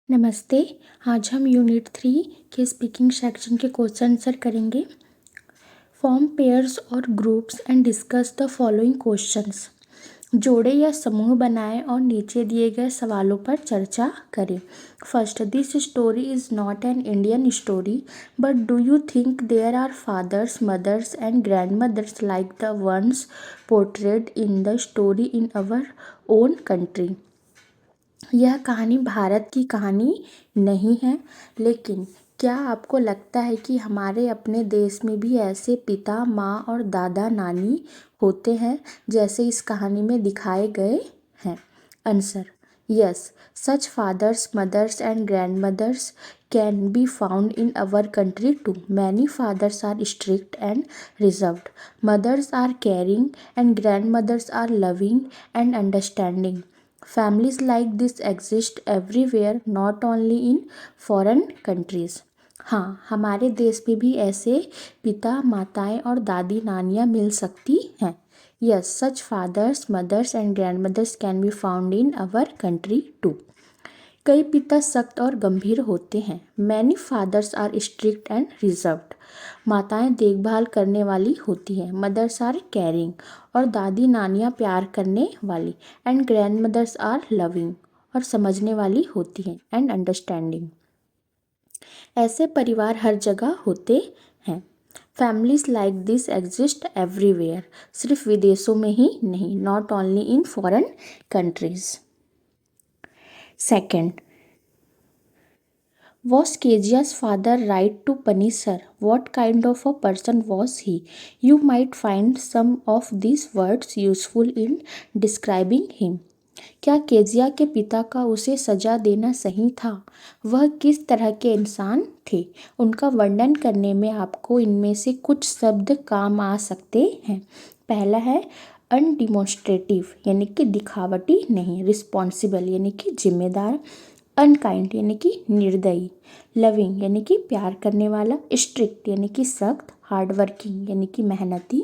नमस्ते। आज हम यूनिट 3 के स्पीकिंग सेक्शन के क्वेश्चन आंसर करेंगे। फॉर्म पेयर्स और groups and discuss the following questions. जोड़े या समूह बनाएं और नीचे दिए गए सवालों पर चर्चा करें। First, this story is not an Indian story, but do you think there are fathers, mothers and grandmothers like the ones portrayed in the story in our own country. यह कहानी भारत की कहानी नहीं है, लेकिन क्या आपको लगता है कि हमारे अपने देश में भी ऐसे पिता, माँ और दादा, नानी होते हैं जैसे इस कहानी में दिखाए गए हैं? Answer: yes, such fathers, mothers and grandmothers can be found in our country too. Many fathers are strict and reserved, mothers are caring, and grandmothers are loving and understanding. Families like this exist everywhere, not only in foreign countries. हाँ, हमारे देश में भी ऐसे पिता, माताएं और दादी, नानियाँ मिल सकती हैं। Yes, such fathers, mothers and grandmothers can be found in our country too. कई पिता सख्त और गंभीर होते हैं। Many fathers are strict and reserved, माताएं देखभाल करने वाली होती हैं। मदर्स आर केयरिंग, और दादी नानियाँ प्यार करने वाली। And grandmothers are loving, और समझने वाली होती हैं। एंड अंडरस्टैंडिंग, ऐसे परिवार हर जगह होते हैं। Families like this exist everywhere, सिर्फ विदेशों में ही नहीं, not only in foreign countries. Second, was Kezia's father right to punish her? What kind of a person was he? You might find some of these words useful in describing him. क्या Kezia के पिता का उसे सजा देना सही था? वह किस तरह के इंसान थे? उनका वर्णन करने में आपको इनमें से कुछ शब्द काम आ सकते हैं। पहला है अनडिमोन्स्ट्रेटिव, यानी कि दिखावटी नहीं। रिस्पॉन्सिबल, यानी कि जिम्मेदार। अनकाइंड, यानी कि निर्दयी। लविंग, यानी कि प्यार करने वाला। स्ट्रिक्ट, यानी कि सख्त। हार्डवर्किंग, यानी कि मेहनती।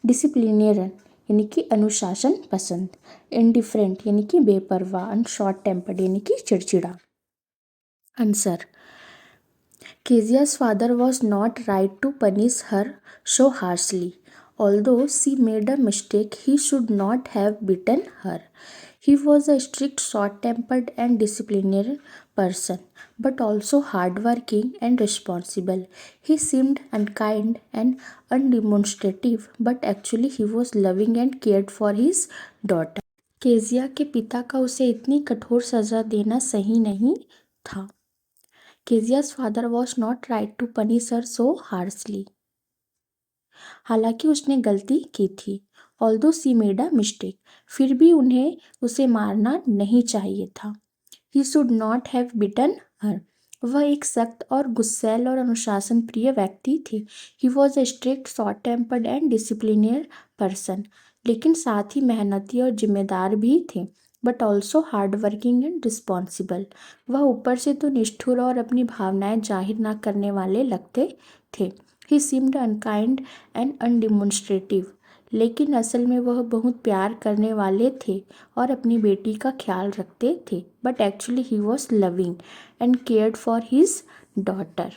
डिसिप्लिनेरियन, यानी कि अनुशासन पसंद। इंडिफरेंट, यानी कि बेपरवाह। एंड शॉर्ट टेम्पर्ड, यानी कि चिड़चिड़ा। Answer: Kezia's father was not right to punish her so harshly. Although she made a mistake, he should not have beaten her. He was a strict, short-tempered and disciplinary person, but also hardworking and responsible. He seemed unkind and undemonstrative, but actually he was loving and cared for his daughter. Kezia के पिता का उसे इतनी कठोर सजा देना सही नहीं था। Kezia's father was not right to punish her so harshly. हालांकि उसने गलती की थी। Although she made a mistake, फिर भी उन्हें उसे मारना नहीं चाहिए था। He should not have beaten her. वह एक सख्त और गुस्सैल और अनुशासन प्रिय व्यक्ति थे। He was a strict, short-tempered and disciplined person. लेकिन साथ ही मेहनती और जिम्मेदार भी थे। But also hard working and responsible. वह ऊपर से तो निष्ठुर और अपनी भावनाएं जाहिर ना करने वाले लगते थे। ही सीम्ड अनकाइंड एंड अनडिमोन्स्ट्रेटिव, लेकिन असल में वह बहुत प्यार करने वाले थे और अपनी बेटी का ख्याल रखते थे। But actually he was loving and cared for his daughter.